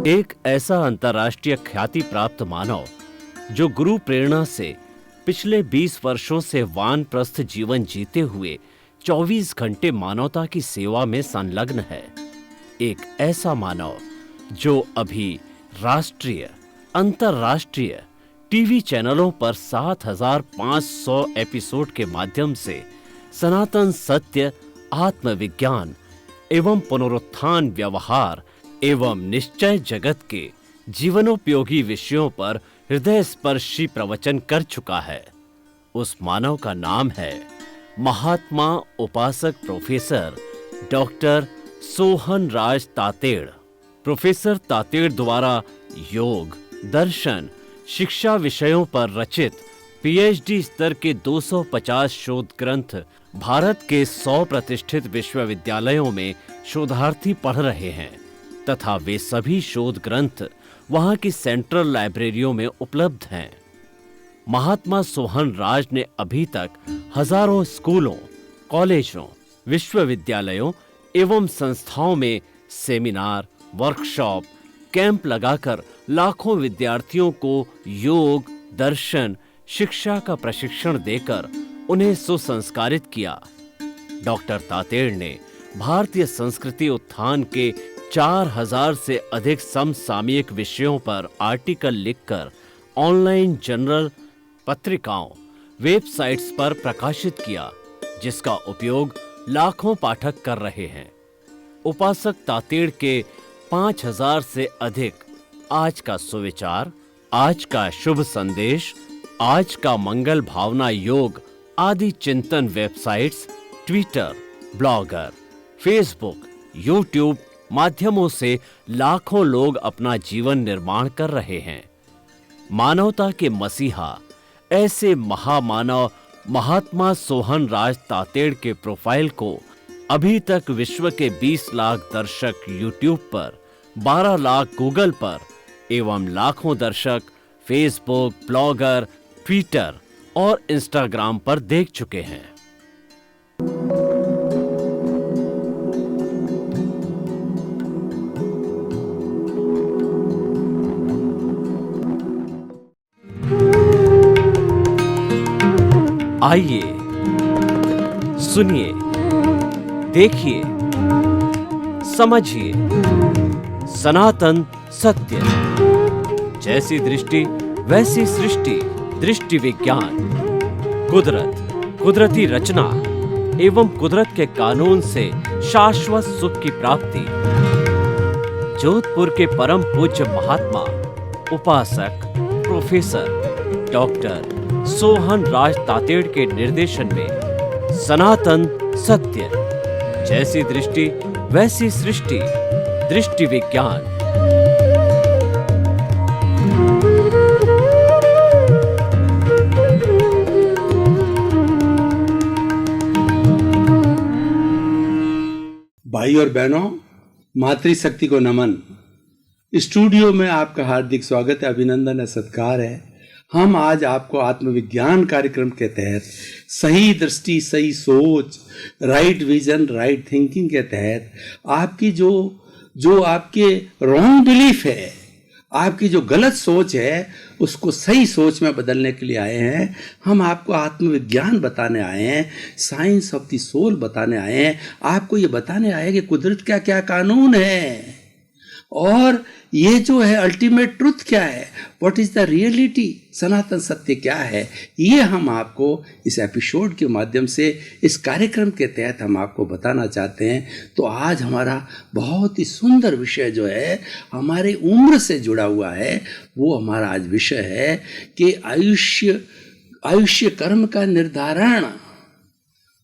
एक ऐसा अंतर्राष्ट्रीय ख्याति प्राप्त मानव जो गुरु प्रेरणा से पिछले 20 वर्षों से वानप्रस्थ जीवन जीते हुए 24 घंटे मानवता की सेवा में संलग्न है। एक ऐसा मानव जो अभी राष्ट्रीय, अंतर्राष्ट्रीय टीवी चैनलों पर 7,500 एपिसोड के माध्यम से सनातन सत्य, आत्मविज्ञान एवं पुनरुत्थान, व्यवहार एवं निश्चय जगत के जीवनोपयोगी विषयों पर हृदय स्पर्शी प्रवचन कर चुका है। उस मानव का नाम है महात्मा उपासक प्रोफेसर डॉक्टर सोहन राज तातेड़। प्रोफेसर तातेड़ द्वारा योग, दर्शन, शिक्षा विषयों पर रचित पीएचडी स्तर के 250 शोध ग्रंथ भारत के 100 प्रतिष्ठित विश्वविद्यालयों में शोधार्थी पढ़ रहे हैं तथा वे सभी शोध ग्रंथ वहां की सेंट्रल लाइब्रेरियों में उपलब्ध हैं। महात्मा सोहन राज ने अभी तक हजारों स्कूलों, कॉलेजों, विश्वविद्यालयों एवं संस्थाओं में सेमिनार, वर्कशॉप, कैंप लगाकर लाखों विद्यार्थियों को योग, दर्शन, शिक्षा का प्रशिक्षण देकर उन्हें सुसंस्कारित किया। डॉक्टर तातेड़ ने भारतीय संस्कृति उत्थान के 4,000 से अधिक समसामयिक विषयों पर आर्टिकल लिखकर ऑनलाइन जर्नल, पत्रिकाओं, वेबसाइट्स पर प्रकाशित किया, जिसका उपयोग लाखों पाठक कर रहे हैं। उपासक तातेड़ के 5,000 से अधिक आज का सुविचार, आज का शुभ संदेश, आज का मंगल भावना योग आदि चिंतन websites, Twitter, blogger, Facebook, YouTube माध्यमों से लाखों लोग अपना जीवन निर्माण कर रहे हैं। मानवता के मसीहा ऐसे महामानव महात्मा सोहन राज तातेड़ के प्रोफाइल को अभी तक विश्व के 20 लाख दर्शक यूट्यूब पर, 12 लाख गूगल पर एवं लाखों दर्शक फेसबुक, ब्लॉगर, ट्विटर और इंस्टाग्राम पर देख चुके हैं। आइए, सुनिए, देखिए, समझिए सनातन सत्य। जैसी दृष्टि वैसी सृष्टि, दृष्टि विज्ञान। कुदरत, कुदरती रचना एवं कुदरत के कानून से शाश्वत सुख की प्राप्ति। जोधपुर के परम पूज्य महात्मा उपासक प्रोफेसर डॉक्टर सोहन राज तातेड़ के निर्देशन में सनातन सत्य। जैसी दृष्टि वैसी सृष्टि, दृष्टि विज्ञान। भाई और बहनों, मातृशक्ति को नमन। स्टूडियो में आपका हार्दिक स्वागत है, अभिनंदन है, सत्कार है। हम आज आपको आत्मविज्ञान कार्यक्रम के तहत सही दृष्टि, सही सोच, राइट विजन, राइट थिंकिंग के तहत आपकी जो आपके रॉन्ग बिलीफ है, आपकी जो गलत सोच है, उसको सही सोच में बदलने के लिए आए हैं। हम आपको आत्मविज्ञान बताने आए हैं, साइंस ऑफ द सोल बताने आए हैं। आपको ये बताने आए हैं कि कुदरत का क्या कानून है और ये जो है अल्टीमेट ट्रुथ क्या है, व्हाट इज द रियलिटी, सनातन सत्य क्या है। ये हम आपको इस एपिसोड के माध्यम से, इस कार्यक्रम के तहत हम आपको बताना चाहते हैं। तो आज हमारा बहुत ही सुंदर विषय जो है हमारे उम्र से जुड़ा हुआ है, वो हमारा आज विषय है कि आयुष्य कर्म का निर्धारण।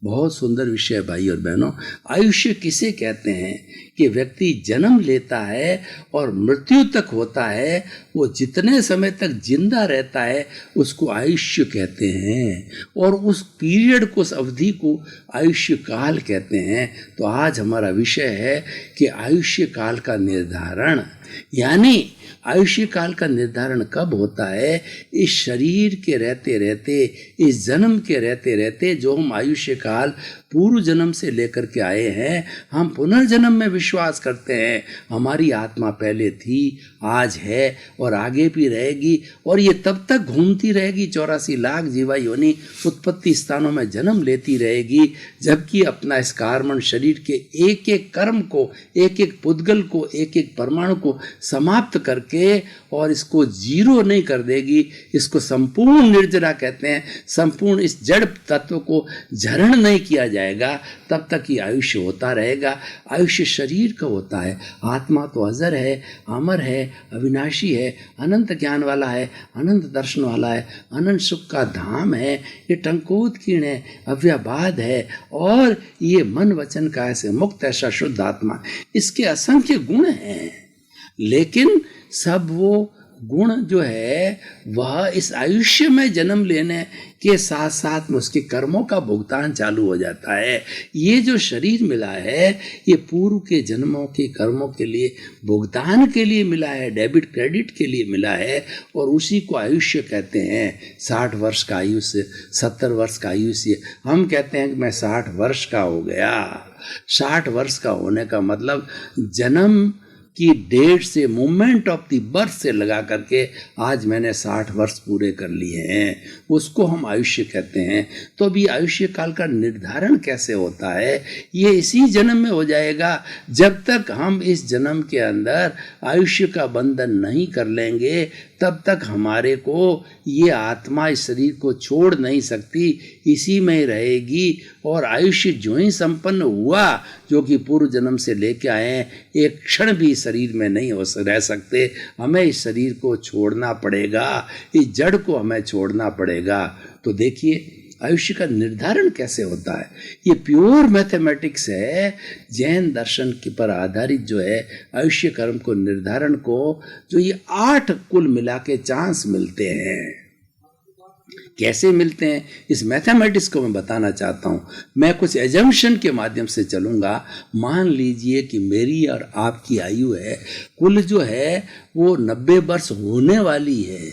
बहुत सुंदर विषय है भाई और बहनों। आयुष्य किसे कहते हैं कि व्यक्ति जन्म लेता है और मृत्यु तक होता है, वो जितने समय तक जिंदा रहता है उसको आयुष्य कहते हैं और उस पीरियड को, उस अवधि को आयुष्य काल कहते हैं। तो आज हमारा विषय है कि आयुष्य काल का निर्धारण, यानी आयुष्य काल का निर्धारण कब होता है। इस शरीर के रहते रहते, इस जन्म के रहते रहते जो हम आयुष्य काल पूर्व जन्म से लेकर के आए हैं। हम पुनर्जन्म में विश्वास करते हैं। हमारी आत्मा पहले थी, आज है और आगे भी रहेगी, और ये तब तक घूमती रहेगी, 84 लाख जीवा योनि उत्पत्ति स्थानों में जन्म लेती रहेगी, जबकि अपना इस कार्बन शरीर के एक एक कर्म को, एक एक पुद्गल को, एक एक परमाणु को समाप्त करके और इसको जीरो नहीं कर देगी। इसको संपूर्ण निर्जरा कहते हैं। संपूर्ण इस जड़ तत्व को झरण नहीं किया जाएगा, तब तक ये आयुष्य होता रहेगा। आयुष्य शरीर का होता है, आत्मा तो अजर है, अमर है, अविनाशी है, अनंत ज्ञान वाला है, अनंत दर्शन वाला है, अनंत सुख का धाम है। ये टंकोत्कीर्ण है, अव्यबाद है, और ये मन वचन काया से मुक्त ऐसा शुद्ध आत्मा। इसके असंख्य गुण हैं, लेकिन सब वो गुण जो है वह इस आयुष्य में जन्म लेने के साथ साथ में उसके कर्मों का भुगतान चालू हो जाता है। ये जो शरीर मिला है ये पूर्व के जन्मों के कर्मों के लिए भुगतान के लिए मिला है, डेबिट क्रेडिट के लिए मिला है, और उसी को आयुष्य कहते हैं। 60 वर्ष का आयुष्य, 70 वर्ष का आयुष्य। हम कहते हैं कि मैं 60 वर्ष का हो गया। 60 वर्ष का होने का मतलब जन्म की डेट से, मोमेंट ऑफ द बर्थ से लगा करके आज मैंने 60 वर्ष पूरे कर लिए हैं, उसको हम आयुष्य कहते हैं। तो अभी आयुष्य काल का निर्धारण कैसे होता है? ये इसी जन्म में हो जाएगा। जब तक हम इस जन्म के अंदर आयुष्य का बंधन नहीं कर लेंगे, तब तक हमारे को ये आत्मा इस शरीर को छोड़ नहीं सकती, इसी में रहेगी। और आयुष्य जो ही संपन्न हुआ, जो कि पूर्व जन्म से लेके आए हैं, एक क्षण भी शरीर में नहीं रह सकते। हमें इस शरीर को छोड़ना पड़ेगा, इस जड़ को हमें छोड़ना पड़ेगा। तो देखिए आयुष्य का निर्धारण कैसे होता है। ये प्योर मैथमेटिक्स है, जैन दर्शन के पर आधारित जो है आयुष्य कर्म को निर्धारण को, जो ये 8 कुल मिला के चांस मिलते हैं। कैसे मिलते हैं इस मैथमेटिक्स को मैं बताना चाहता हूँ। मैं कुछ एजम्पशन के माध्यम से चलूँगा। मान लीजिए कि मेरी और आपकी आयु है, कुल जो है वो 90 वर्ष होने वाली है,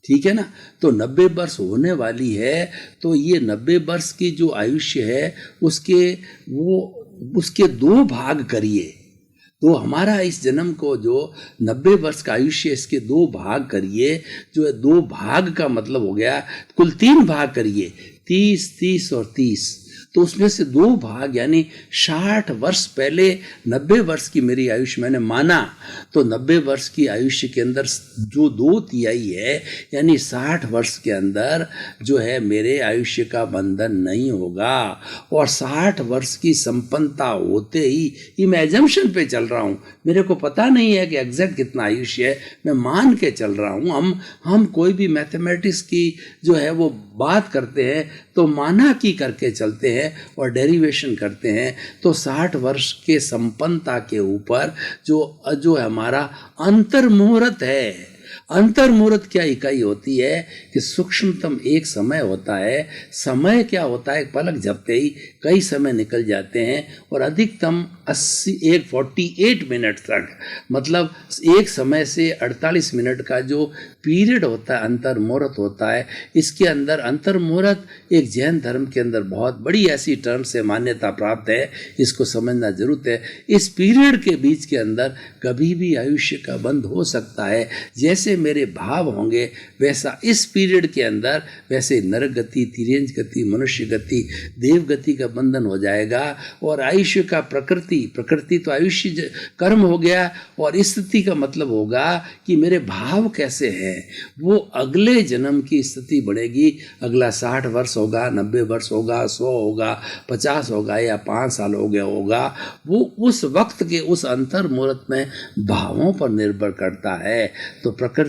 ठीक है ना। तो 90 वर्ष होने वाली है, तो ये 90 वर्ष की जो आयुष्य है उसके 2 भाग करिए। तो हमारा इस जन्म को जो 90 वर्ष का आयुष्य, इसके 2 भाग करिए। जो है 2 भाग का मतलब हो गया कुल 3 भाग करिए, 30, 30 और 30। तो उसमें से 2 भाग यानी 60 वर्ष पहले 90 वर्ष की मेरी आयुष्य मैंने माना, तो 90 वर्ष की आयुष्य के अंदर जो 2/3 है यानी 60 वर्ष के अंदर जो है मेरे आयुष्य का बंधन नहीं होगा। और 60 वर्ष की संपन्नता होते ही, ये मैं एजम्पशन पे चल रहा हूँ, मेरे को पता नहीं है कि एग्जैक्ट कितना आयुष्य है, मैं मान के चल रहा हूँ। हम कोई भी मैथमेटिक्स की जो है वो बात करते हैं तो माना की करके चलते हैं और डेरिवेशन करते हैं। तो 60 वर्ष के संपन्नता के ऊपर जो हमारा अंतर मुहूर्त है, अंतर मुहूर्त क्या इकाई होती है कि सूक्ष्मतम एक समय होता है। समय क्या होता है, पलक झपते ही कई समय निकल जाते हैं, और अधिकतम 48 मिनट तक, मतलब एक समय से 48 मिनट का जो पीरियड होता है, अंतर मुहूर्त होता है। इसके अंदर अंतर मुहूर्त एक जैन धर्म के अंदर बहुत बड़ी ऐसी टर्म से मान्यता प्राप्त है, इसको समझना जरूरत है। इस पीरियड के बीच के अंदर कभी भी आयुष्य का बंध हो सकता है। जैसे मेरे भाव होंगे वैसा इस पीरियड के अंदर वैसे नरक गति, तिर्यंज गति, मनुष्य गति, देव गति का बंधन हो जाएगा। और आयुष्य का प्रकृति तो आयुष्य कर्म हो गया, और स्थिति का मतलब होगा कि मेरे भाव कैसे हैं, वो अगले जन्म की स्थिति बढ़ेगी। अगला 60 वर्ष होगा, 90 वर्ष होगा, 100 होगा, 50 होगा या 5 साल हो गया होगा, वो उस वक्त के उस अंतर मुहूर्त में भावों पर निर्भर करता है। तो प्रकृति,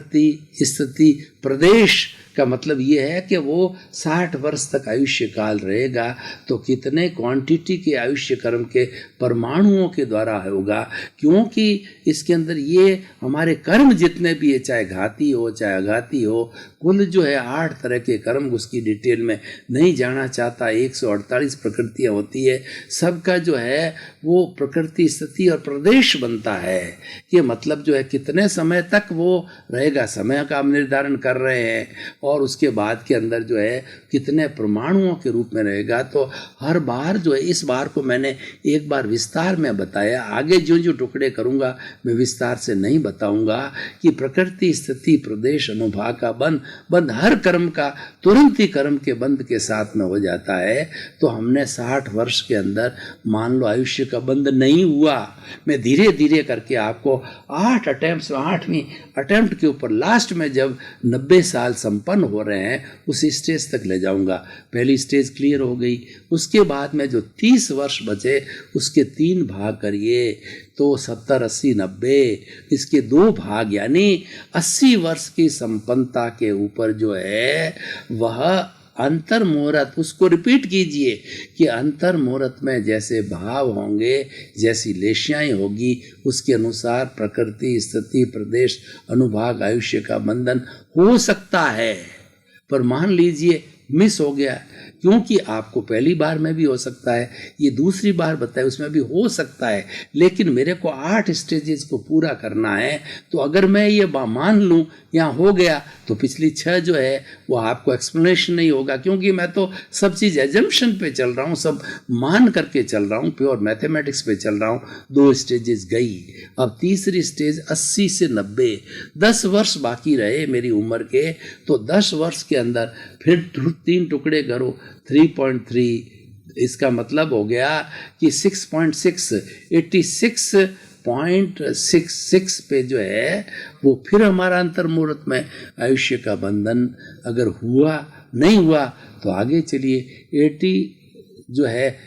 स्थिति, प्रदेश का मतलब ये है कि वो 60 वर्ष तक आयुष्य काल रहेगा। तो कितने क्वांटिटी के आयुष्य कर्म के परमाणुओं के द्वारा होगा, क्योंकि इसके अंदर ये हमारे कर्म जितने भी है, चाहे घाती हो चाहे अघाती हो, कुल जो है 8 तरह के कर्म, उसकी डिटेल में नहीं जाना चाहता। 148 प्रकृतियाँ होती है, सबका जो है वो प्रकृति, स्थिति और प्रदेश बनता है। ये मतलब जो है कितने समय तक वो रहेगा, समय का हम निर्धारण कर रहे हैं। और उसके बाद के अंदर जो है कितने परमाणुओं के रूप में रहेगा। तो हर बार जो है, इस बार को मैंने एक बार विस्तार में बताया, आगे जो जो टुकड़े करूँगा मैं विस्तार से नहीं बताऊँगा कि प्रकृति स्थिति प्रदेश अनुभाग का बंध हर कर्म का तुरंत ही कर्म के बंध के साथ में हो जाता है। तो हमने 60 वर्ष के अंदर मान लो आयुष्य का बंध नहीं हुआ। मैं धीरे धीरे करके आपको 8 अटेम्प्ट, 8वीं अटेम्प्ट के ऊपर लास्ट में जब 90 साल संपन्न हो रहे हैं उस स्टेज तक ले जाऊंगा। पहली स्टेज क्लियर हो गई, उसके बाद में जो 30 वर्ष बचे उसके 3 भाग करिए तो 70, 80, 90 इसके 2 भाग यानी 80 वर्ष की संपन्नता के ऊपर जो है वह अंतर मुहूर्त, उसको रिपीट कीजिए कि अंतर मुहूर्त में जैसे भाव होंगे, जैसी लेशियाएं होगी, उसके अनुसार प्रकृति स्थिति प्रदेश अनुभाग आयुष्य का बंधन हो सकता है। पर मान लीजिए मिस हो गया, क्योंकि आपको पहली बार में भी हो सकता है, ये दूसरी बार बताया उसमें भी हो सकता है, लेकिन मेरे को 8 स्टेजेस को पूरा करना है। तो अगर मैं ये मान लूँ यहाँ हो गया तो पिछली 6 जो है वो आपको एक्सप्लेनेशन नहीं होगा, क्योंकि मैं तो सब चीज़ एजम्पशन पे चल रहा हूँ, सब मान करके चल रहा हूँ, प्योर मैथमेटिक्स पे चल रहा हूँ। 2 स्टेजेस गई, अब तीसरी स्टेज 80 से 90, 10 वर्ष बाकी रहे मेरी उम्र के। तो 10 वर्ष के अंदर फिर 3 टुकड़े करो, 3.3 इसका मतलब हो गया कि 6.6, 86.66 पे जो है वो फिर हमारा अंतर मुहूर्त में आयुष्य का बंधन अगर हुआ नहीं हुआ तो आगे चलिए 80 जो है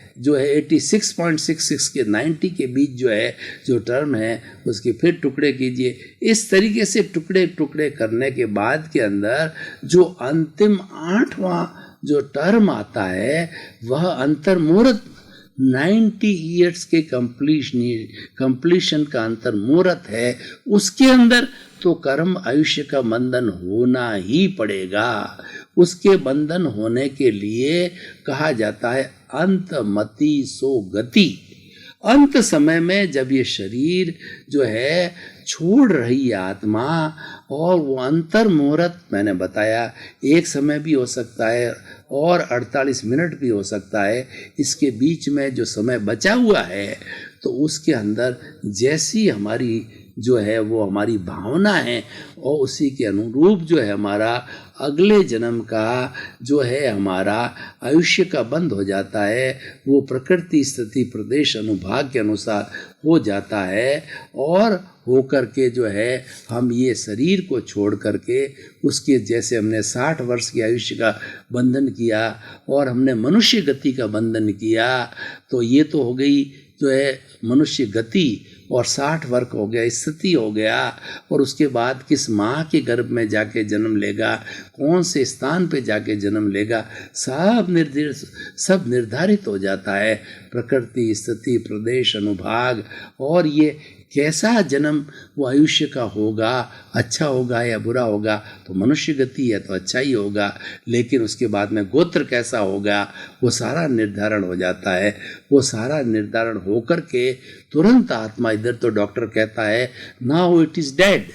86.66 के 90 के बीच जो है जो टर्म है उसके फिर टुकड़े कीजिए। इस तरीके से टुकड़े टुकड़े करने के बाद के अंदर जो अंतिम 8वां जो टर्म आता है वह अंतर मुहूर्त 90 ईयर्स के कंप्लीशन का अंतर मुहूर्त है। उसके अंदर तो कर्म आयुष्य का बंधन होना ही पड़ेगा। उसके बंधन होने के लिए कहा जाता है अंतमति सो गति। अंत समय में जब ये शरीर जो है छोड़ रही आत्मा, और वो अंतर मुहूर्त मैंने बताया एक समय भी हो सकता है और 48 मिनट भी हो सकता है, इसके बीच में जो समय बचा हुआ है तो उसके अंदर जैसी हमारी जो है वो हमारी भावना है और उसी के अनुरूप जो है हमारा अगले जन्म का जो है हमारा आयुष्य का बंध हो जाता है। वो प्रकृति स्थिति प्रदेश अनुभाग के अनुसार हो जाता है, और होकर के जो है हम ये शरीर को छोड़ करके उसके जैसे हमने 60 वर्ष की आयुष्य का बंधन किया और हमने मनुष्य गति का बंधन किया, तो ये तो हो गई जो है मनुष्य गति, और 60 वर्ष हो गया स्थिति हो गया, और उसके बाद किस माँ के गर्भ में जाके जन्म लेगा, कौन से स्थान पे जाके जन्म लेगा, सब निर्धारित हो जाता है। प्रकृति स्थिति प्रदेश अनुभाग, और ये कैसा जन्म वो आयुष्य का होगा, अच्छा होगा या बुरा होगा, तो मनुष्य गति है तो अच्छा ही होगा, लेकिन उसके बाद में गोत्र कैसा होगा वो सारा निर्धारण हो जाता है। वो सारा निर्धारण होकर के तुरंत आत्मा, इधर तो डॉक्टर कहता है नाउ इट इज डेड,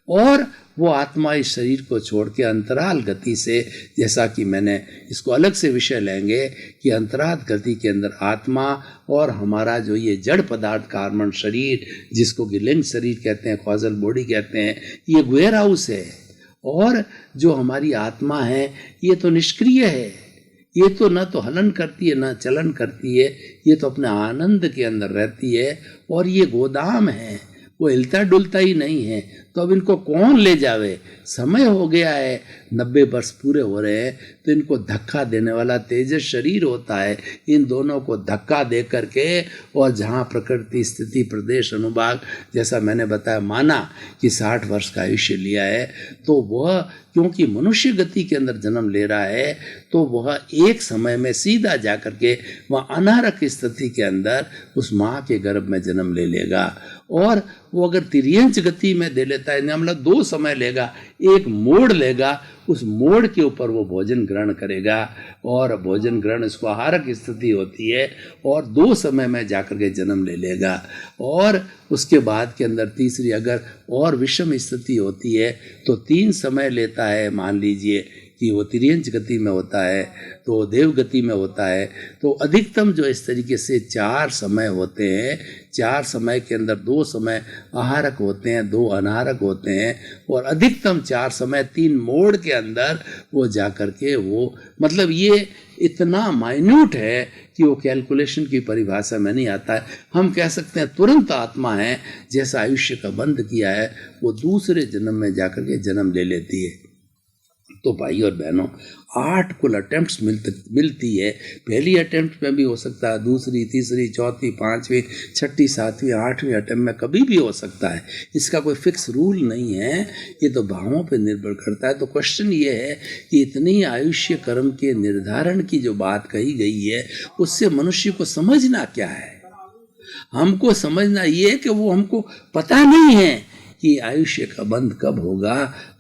और वो आत्मा इस शरीर को छोड़ के अंतराल गति से, जैसा कि मैंने इसको अलग से विषय लेंगे कि अंतराल गति के अंदर आत्मा और हमारा जो ये जड़ पदार्थ कार्बन शरीर जिसको कि लिंग शरीर कहते हैं, कॉजल बॉडी कहते हैं, ये वेयर हाउस है। और जो हमारी आत्मा है ये तो निष्क्रिय है, ये तो न तो हलन करती है न चलन करती है, ये तो अपने आनंद के अंदर रहती है, और ये गोदाम है, वो हिलता डुलता ही नहीं है। तो अब इनको कौन ले जावे, समय हो गया है, 90 वर्ष पूरे हो रहे हैं, तो इनको धक्का देने वाला तेजस शरीर होता है। इन दोनों को धक्का दे करके, और जहाँ प्रकृति स्थिति प्रदेश अनुभाग जैसा मैंने बताया माना कि 60 वर्ष का आयुष्य लिया है, तो वह क्योंकि मनुष्य गति के अंदर जन्म ले रहा है तो वह एक समय में सीधा जा करके वह अनारक स्थिति के अंदर उस माँ के गर्भ में जन्म ले लेगा। और वो अगर तिर्यंच गति में दे लेता है, मतलब 2 समय लेगा, एक मोड़ लेगा, उस मोड़ के ऊपर वो भोजन ग्रहण करेगा, और भोजन ग्रहण इसको आहारक स्थिति होती है, और 2 समय में जाकर के जन्म ले लेगा। और उसके बाद के अंदर तीसरी अगर और विषम स्थिति होती है तो 3 समय लेता है। मान लीजिए कि वो तिर्यंच गति में होता है, तो वो देव गति में होता है। तो अधिकतम जो इस तरीके से 4 समय होते हैं, 4 समय के अंदर 2 समय आहारक होते हैं, 2 अनाहारक होते हैं, और अधिकतम 4 समय 3 मोड़ के अंदर वो जा कर के वो, मतलब ये इतना माइन्यूट है कि वो कैलकुलेशन की परिभाषा में नहीं आता है। हम कह सकते हैं तुरंत आत्मा है, जैसा आयुष्य का बंध किया है वो दूसरे जन्म में जाकर के जन्म ले लेती है। तो भाई और बहनों, 8 कुल अटेम्प्ट्स मिलती है। पहली अटेम्प्ट में भी हो सकता है, दूसरी, तीसरी, चौथी, 5वीं, 6ठी, 7वीं, 8वीं अटेम्प्ट में कभी भी हो सकता है। इसका कोई फिक्स रूल नहीं है, ये तो भावों पे निर्भर करता है। तो क्वेश्चन ये है कि इतनी आयुष्य कर्म के निर्धारण की जो बात कही गई है, उससे मनुष्य को समझना क्या है? हमको समझना ये है कि वो हमको पता नहीं है कि आयुष्य का बंध कब होगा।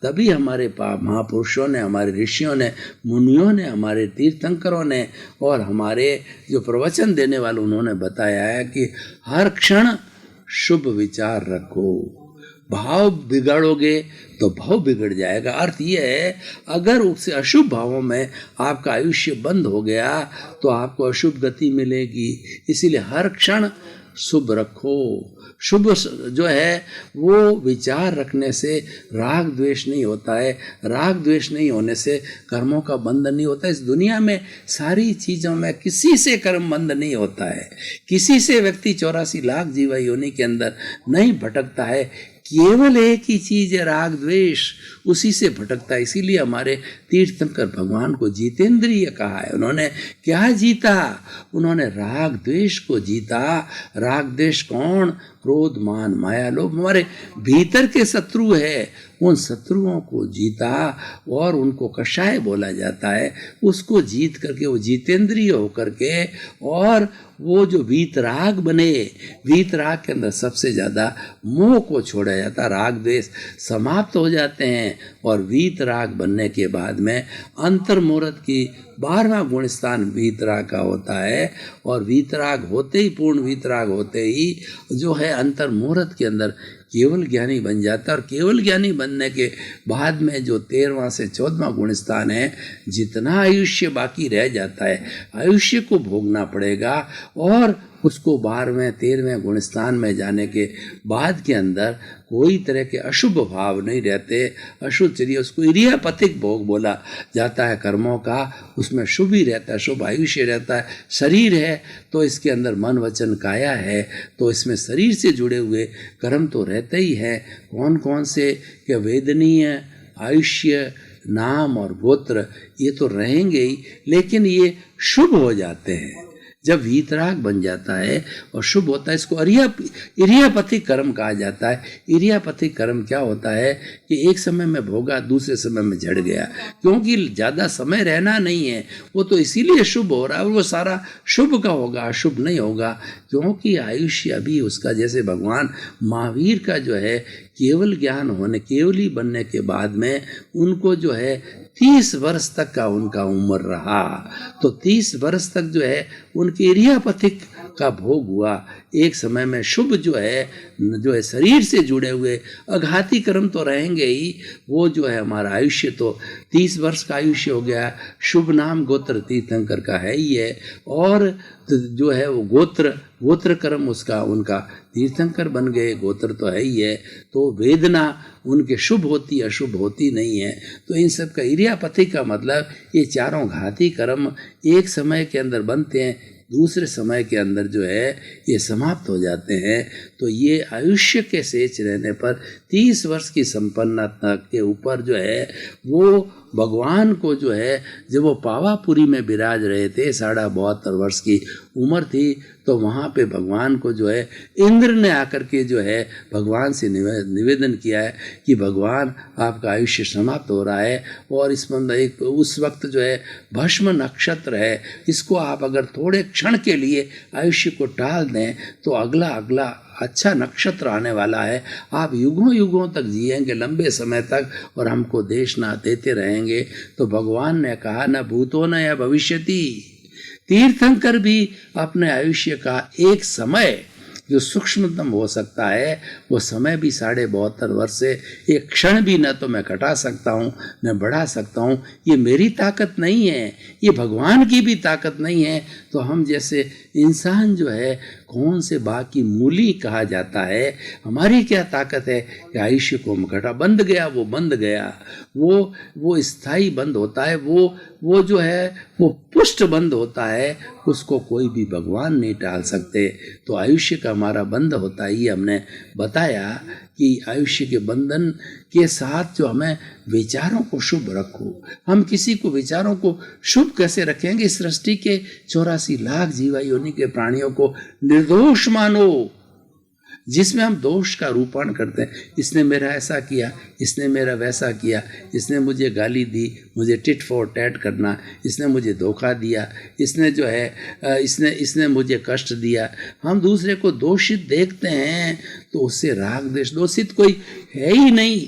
तभी हमारे महापुरुषों ने, हमारे ऋषियों ने, मुनियों ने, हमारे तीर्थंकरों ने और हमारे जो प्रवचन देने वाले उन्होंने बताया है कि हर क्षण शुभ विचार रखो। भाव बिगाड़ोगे तो भाव बिगड़ जाएगा। अर्थ ये है, अगर उससे अशुभ भावों में आपका आयुष्य बंद हो गया तो आपको अशुभ गति मिलेगी। इसीलिए हर क्षण शुभ रखो। शुभ जो है वो विचार रखने से राग द्वेष नहीं होता है, राग द्वेष नहीं होने से कर्मों का बंधन नहीं होता। इस दुनिया में सारी चीज़ों में किसी से कर्म बंध नहीं होता है, किसी से व्यक्ति 84 लाख जीवा योनि के अंदर नहीं भटकता है। केवल एक ही चीज है राग द्वेष, उसी से भटकता है। इसीलिए हमारे तीर्थंकर भगवान को जितेंद्रिय कहा है। उन्होंने क्या जीता? उन्होंने राग द्वेष को जीता। राग द्वेष कौन? क्रोध, मान, माया, लोभ हमारे भीतर के शत्रु है। उन शत्रुओं को जीता और उनको कषाय बोला जाता है। उसको जीत करके वो जितेंद्रिय होकर के, और वो जो वीतराग बने, वीतराग के अंदर सबसे ज़्यादा मोह को छोड़ा जाता, राग द्वेष समाप्त हो जाते हैं। और वीतराग बनने के बाद में अंतर्मुहूर्त की 12वां गुण स्थान वीतराग का होता है। और वीतराग होते ही, पूर्ण वीतराग होते ही जो है अंतर्मुहूर्त के अंदर केवल ज्ञानी बन जाता है। और केवल ज्ञानी बनने के बाद में जो 13वां से 14वां गुण स्थान है, जितना आयुष्य बाकी रह जाता है आयुष्य को भोगना पड़ेगा। और उसको 12वें 13वें गुण स्थान में जाने के बाद के अंदर कोई तरह के अशुभ भाव नहीं रहते। अशुभ चलिए उसको इरियापथिक भोग बोला जाता है कर्मों का। उसमें शुभ ही रहता है, शुभ आयुष्य रहता है। शरीर है तो इसके अंदर मन वचन काया है, तो इसमें शरीर से जुड़े हुए कर्म तो रहते ही हैं। कौन कौन से? कि वेदनीय, आयुष्य, नाम और गोत्र, ये तो रहेंगे ही, लेकिन ये शुभ हो जाते हैं जब वीतराग बन जाता है और शुभ होता है। इसको इरियापथिक कर्म कहा जाता है। इरियापथिक कर्म क्या होता है कि एक समय में भोगा, दूसरे समय में झड़ गया, क्योंकि ज़्यादा समय रहना नहीं है। वो तो इसीलिए शुभ हो रहा है, और वो सारा शुभ का होगा, अशुभ नहीं होगा, क्योंकि आयुष्य अभी उसका, जैसे भगवान महावीर का जो है केवल ज्ञान होने, केवली बनने के बाद में उनको जो है 30 वर्ष तक का उनका उम्र रहा। तो 30 वर्ष तक जो है उनके इरियापथिक का भोग हुआ। एक समय में शुभ जो है शरीर से जुड़े हुए अघाती कर्म तो रहेंगे ही। वो जो है हमारा आयुष्य तो 30 वर्ष का आयुष्य हो गया। शुभ नाम गोत्र तीर्थंकर का है ही है, और जो है वो गोत्र कर्म उसका, उनका तीर्थंकर बन गए, गोत्र तो है ही है। तो वेदना उनके शुभ होती, अशुभ होती नहीं है। तो इन सब का इरियापथि का मतलब ये चारों घाती कर्म एक समय के अंदर बनते हैं, दूसरे समय के अंदर जो है ये समाप्त हो जाते हैं। तो ये आयुष्य के शेष रहने पर 30 वर्ष की संपन्नता के ऊपर जो है वो भगवान को जो है, जब वो पावापुरी में विराज रहे थे, 72.5 वर्ष की उम्र थी, तो वहाँ पे भगवान को जो है इंद्र ने आकर के जो है भगवान से निवेदन किया है कि भगवान आपका आयुष्य समाप्त हो रहा है, और इसमें एक उस वक्त जो है भस्म नक्षत्र है, इसको आप अगर थोड़े क्षण के लिए आयुष्य को टाल दें तो अगला अच्छा नक्षत्र आने वाला है। आप युगों युगों तक जिएंगे, लंबे समय तक, और हमको देश ना देते रहेंगे। तो भगवान ने कहा न भूतो न या भविष्यति। तीर्थंकर भी अपने आयुष्य का एक समय जो सूक्ष्मतम हो सकता है वो समय भी 72.5 वर्ष से एक क्षण भी न तो मैं घटा सकता हूँ न बढ़ा सकता हूँ। ये मेरी ताकत नहीं है, ये भगवान की भी ताकत नहीं है। तो हम जैसे इंसान जो है कौन से बाग की मूली कहा जाता है, हमारी क्या ताकत है कि आयुष्य को हम घटा, बंद गया वो बंद गया, वो स्थायी बंद होता है, वो जो है वो पुष्ट बंद होता है, उसको कोई भी भगवान नहीं टाल सकते। तो आयुष्य का हमारा बंद होता है। ये हमने बताया कि आयुष्य के बंधन के साथ जो हमें विचारों को शुभ रखो। हम किसी को विचारों को शुभ कैसे रखेंगे? इस सृष्टि के 84 लाख जीवा योनि के प्राणियों को निर्दोष मानो, जिसमें हम दोष का रूपांतरण करते हैं। इसने मेरा ऐसा किया, इसने मेरा वैसा किया, इसने मुझे गाली दी, मुझे टिट फॉर टैट करना, इसने मुझे धोखा दिया, इसने जो है इसने मुझे कष्ट दिया। हम दूसरे को दोषित देखते हैं तो उससे राग द्वेष, दोषित कोई है ही नहीं।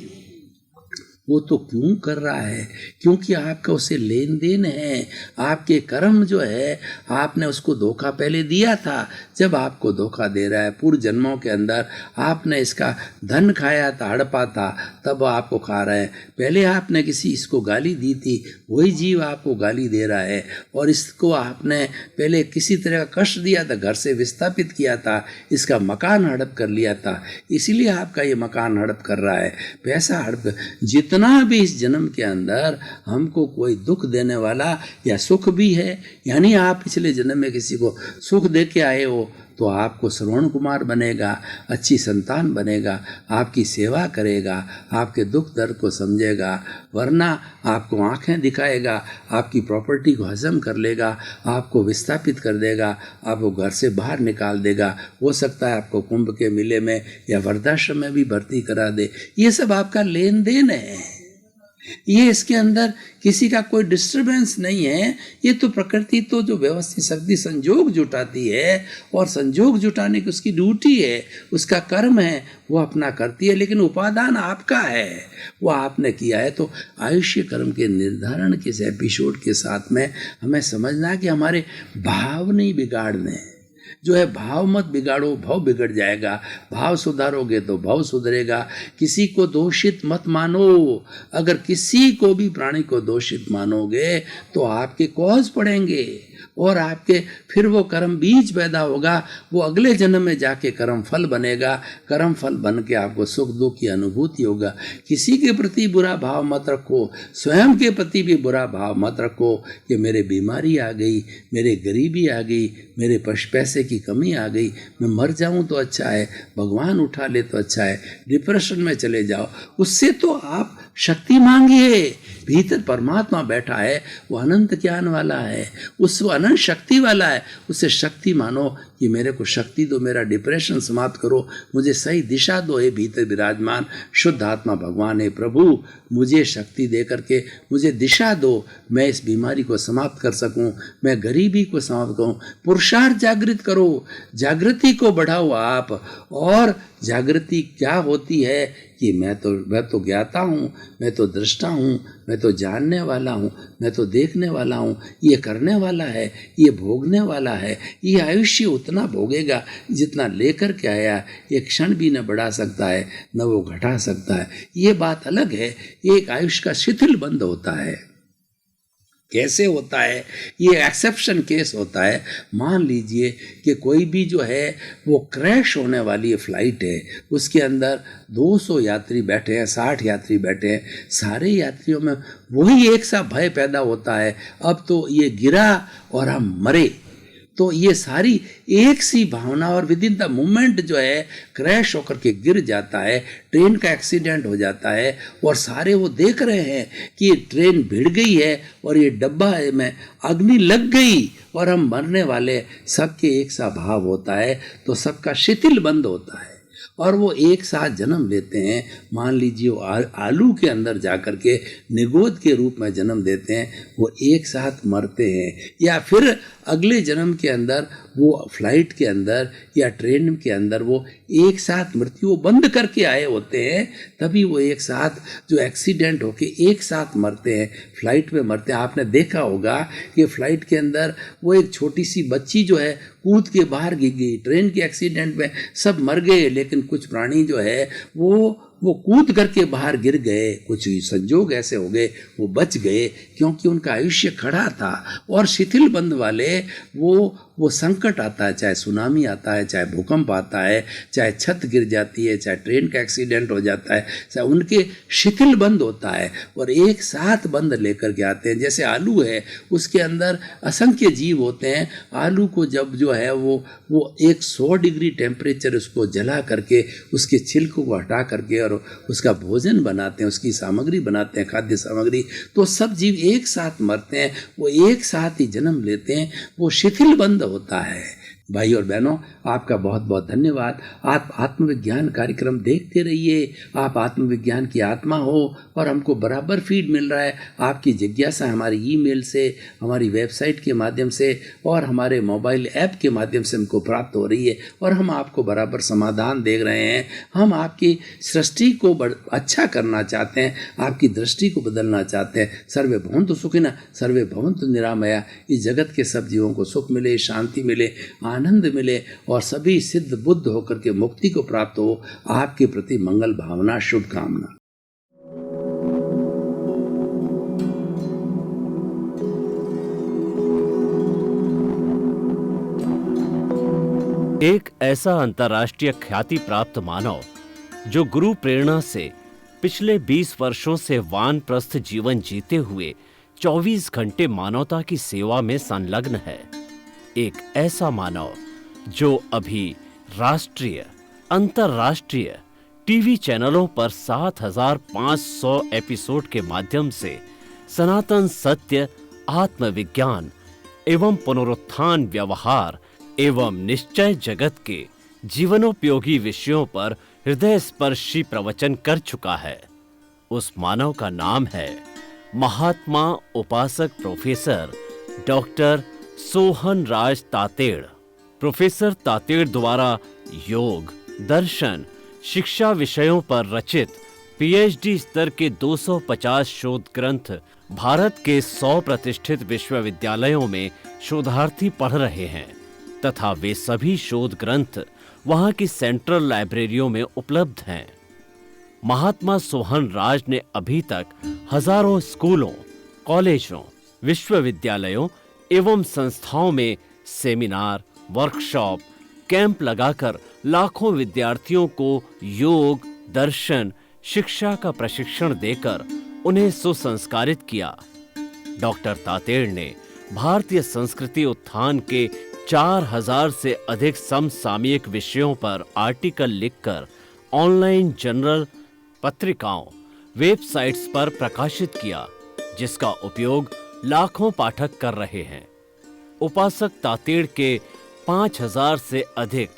वो तो क्यों कर रहा है? क्योंकि आपका उससे लेन देन है, आपके कर्म जो है, आपने उसको धोखा पहले दिया था। जब आपको धोखा दे रहा है, पूर्व जन्मों के अंदर आपने इसका धन खाया था, हड़पा था, तब आपको खा रहा है। पहले आपने इसको गाली दी थी, वही जीव आपको गाली दे रहा है। और इसको आपने पहले किसी तरह का कष्ट दिया था, घर से विस्थापित किया था, इसका मकान हड़प कर लिया था, इसीलिए आपका ये मकान हड़प कर रहा है, पैसा हड़प। जितना भी इस जन्म के अंदर हमको कोई दुख देने वाला या सुख भी है, यानी आप पिछले जन्म में किसी को सुख दे के आए हो तो आपको श्रवण कुमार बनेगा, अच्छी संतान बनेगा, आपकी सेवा करेगा, आपके दुख दर्द को समझेगा, वरना आपको आंखें दिखाएगा, आपकी प्रॉपर्टी को हजम कर लेगा, आपको विस्थापित कर देगा, आपको घर से बाहर निकाल देगा। हो सकता है आपको कुंभ के मेले में या वृद्धाश्रम में भी भर्ती करा दे। ये सब आपका लेन देन है, ये इसके अंदर किसी का कोई डिस्टरबेंस नहीं है। ये तो प्रकृति तो जो व्यवस्थित शक्ति संजोग जुटाती है, और संजोग जुटाने की उसकी ड्यूटी है, उसका कर्म है, वो अपना करती है, लेकिन उपादान आपका है, वो आपने किया है। तो आयुष्य कर्म के निर्धारण के इस एपिसोड के साथ में हमें समझना है कि हमारे भाव नहीं बिगाड़ने, जो है भाव मत बिगाड़ो, भाव बिगड़ जाएगा। भाव सुधारोगे तो भाव सुधरेगा। किसी को दोषित मत मानो। अगर किसी को भी प्राणी को दोषित मानोगे तो आपके कॉज पड़ेंगे, और आपके फिर वो कर्म बीज पैदा होगा, वो अगले जन्म में जाके कर्म फल बनेगा। कर्म फल बन के आपको सुख दुख की अनुभूति होगा। किसी के प्रति बुरा भाव मत रखो, स्वयं के प्रति भी बुरा भाव मत रखो कि मेरे बीमारी आ गई, मेरे गरीबी आ गई, मेरे पैसे की कमी आ गई, मैं मर जाऊं तो अच्छा है, भगवान उठा ले तो अच्छा है, डिप्रेशन में चले जाओ। उससे तो आप शक्ति मांगिए। भीतर परमात्मा बैठा है, वो अनंत ज्ञान वाला है, उस अनंत शक्ति वाला है। उससे शक्ति मानो कि मेरे को शक्ति दो, मेरा डिप्रेशन समाप्त करो, मुझे सही दिशा दो। हे भीतर विराजमान शुद्ध आत्मा भगवान, हे प्रभु मुझे शक्ति दे करके मुझे दिशा दो, मैं इस बीमारी को समाप्त कर सकूं, मैं गरीबी को समाप्त करूं। पुरुषार्थ जागृत करो, जागृति को बढ़ाओ आप। और जागृति क्या होती है कि मैं तो ज्ञाता हूँ, मैं तो दृष्टा हूँ, मैं तो जानने वाला हूँ, मैं तो देखने वाला हूँ, ये करने वाला है, ये भोगने वाला है। ये आयुष्य उतना भोगेगा जितना लेकर के आया, एक क्षण भी न बढ़ा सकता है न वो घटा सकता है। ये बात अलग है। एक आयुष्य का शिथिल बंध होता है। कैसे होता है? ये एक्सेप्शन केस होता है। मान लीजिए कि कोई भी जो है वो क्रैश होने वाली फ्लाइट है, उसके अंदर 200 यात्री बैठे हैं, 60 यात्री बैठे हैं, सारे यात्रियों में वही एक सा भय पैदा होता है, अब तो ये गिरा और हम मरे। तो ये सारी एक सी भावना, और विद इन द मोमेंट जो है क्रैश होकर के गिर जाता है, ट्रेन का एक्सीडेंट हो जाता है, और सारे वो देख रहे हैं कि ये ट्रेन भिड़ गई है और ये डब्बा में अग्नि लग गई और हम मरने वाले। सबके एक सा भाव होता है, तो सबका शिथिल बंद होता है और वो एक साथ जन्म लेते हैं। मान लीजिए वो आलू के अंदर जाकर के निगोद के रूप में जन्म देते हैं, वो एक साथ मरते हैं। या फिर अगले जन्म के अंदर वो फ्लाइट के अंदर या ट्रेन के अंदर वो एक साथ मृत्यु बंद करके आए होते हैं, तभी वो एक साथ जो एक्सीडेंट होके एक साथ मरते हैं, फ्लाइट में मरते हैं। आपने देखा होगा कि फ्लाइट के अंदर वो एक छोटी सी बच्ची जो है कूद के बाहर गिर गई, ट्रेन के एक्सीडेंट में सब मर गए, लेकिन कुछ प्राणी जो है वो कूद करके बाहर गिर गए, कुछ संजोग ऐसे हो गए वो बच गए क्योंकि उनका आयुष्य खड़ा था। और शिथिल बंध वाले वो संकट आता है, चाहे सुनामी आता है, चाहे भूकंप आता है, चाहे छत गिर जाती है, चाहे ट्रेन का एक्सीडेंट हो जाता है, चाहे उनके शिथिल बंध होता है और एक साथ बंध लेकर के आते हैं। जैसे आलू है, उसके अंदर असंख्य जीव होते हैं। आलू को जब जो है वो 100 डिग्री टेम्परेचर उसको जला करके उसके छिलकों को हटा करके और उसका भोजन बनाते हैं, उसकी सामग्री बनाते हैं, खाद्य सामग्री, तो सब जीव एक साथ मरते हैं, वो एक साथ ही जन्म लेते हैं, वो शिथिल बंध होता है। भाई और बहनों, आपका बहुत बहुत धन्यवाद। आप आत्मविज्ञान कार्यक्रम देखते रहिए। आप आत्मविज्ञान की आत्मा हो और हमको बराबर फीड मिल रहा है। आपकी जिज्ञासा हमारी ईमेल से, हमारी वेबसाइट के माध्यम से और हमारे मोबाइल ऐप के माध्यम से हमको प्राप्त हो रही है और हम आपको बराबर समाधान दे रहे हैं। हम आपकी सृष्टि को अच्छा करना चाहते हैं, आपकी दृष्टि को बदलना चाहते हैं। सर्वे भवन्तु सुखिनः, सर्वे भवन्तु निरामया। इस जगत के सब जीवों को सुख मिले, शांति मिले, आनंद मिले और सभी सिद्ध बुद्ध होकर के मुक्ति को प्राप्त हो। आपके प्रति मंगल भावना, शुभकामना। एक ऐसा अंतर्राष्ट्रीय ख्याति प्राप्त मानव जो गुरु प्रेरणा से पिछले 20 वर्षों से वानप्रस्थ जीवन जीते हुए 24 घंटे मानवता की सेवा में संलग्न है। एक ऐसा मानव जो अभी राष्ट्रीय, अंतर्राष्ट्रीय टीवी चैनलों पर 7,500 एपिसोड के माध्यम से सनातन सत्य, आत्मविज्ञान एवं पुनरुत्थान, व्यवहार एवं निश्चय जगत के जीवनोपयोगी विषयों पर हृदय स्पर्शी प्रवचन कर चुका है। उस मानव का नाम है महात्मा उपासक प्रोफेसर डॉक्टर सोहन राज तातेड़। प्रोफेसर तातेड़ द्वारा योग, दर्शन, शिक्षा विषयों पर रचित पीएचडी स्तर के 250 शोध ग्रंथ भारत के 100 प्रतिष्ठित विश्वविद्यालयों में शोधार्थी पढ़ रहे हैं तथा वे सभी शोध ग्रंथ वहां की सेंट्रल लाइब्रेरियों में उपलब्ध हैं। महात्मा सोहन राज ने अभी तक हजारों स्कूलों, कॉलेजों, विश्वविद्यालयों एवं संस्थाओं में सेमिनार, वर्कशॉप, कैंप लगाकर लाखों विद्यार्थियों को योग, दर्शन, शिक्षा का प्रशिक्षण देकर उन्हें सुसंस्कारित किया। डॉक्टर तातेड़ ने भारतीय संस्कृति उत्थान के 4000 से अधिक समसामयिक विषयों पर आर्टिकल लिखकर ऑनलाइन जर्नल, पत्रिकाओं, वेबसाइट्स पर प्रकाशित किया, जिसका उपयोग लाखों पाठक कर रहे हैं। उपासक तातेड़ के 5000 से अधिक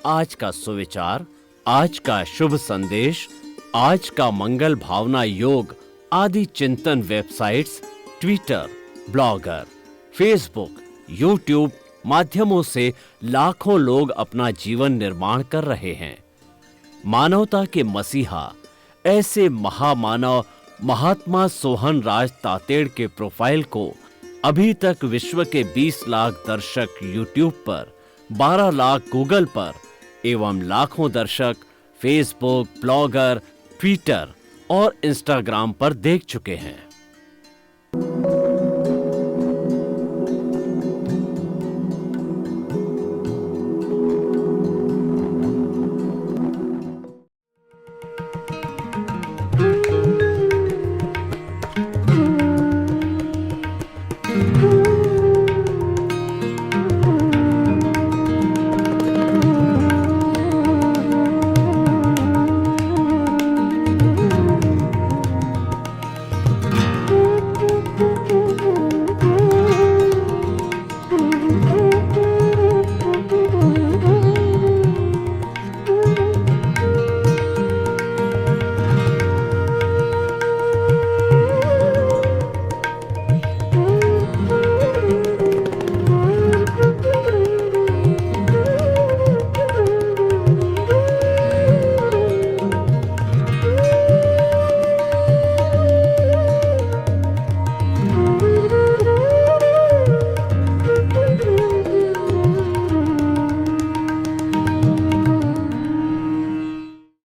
आज का सुविचार, आज का शुभ संदेश, आज का मंगल भावना योग आदि चिंतन websites, Twitter, blogger, Facebook, YouTube माध्यमों से लाखों लोग अपना जीवन निर्माण कर रहे हैं। मानवता के मसीहा ऐसे महामानव महात्मा सोहन राज तातेड़ के प्रोफाइल को अभी तक विश्व के 20 लाख दर्शक यूट्यूब पर, 12 लाख गूगल पर एवं लाखों दर्शक फेसबुक, ब्लॉगर, ट्विटर और इंस्टाग्राम पर देख चुके हैं।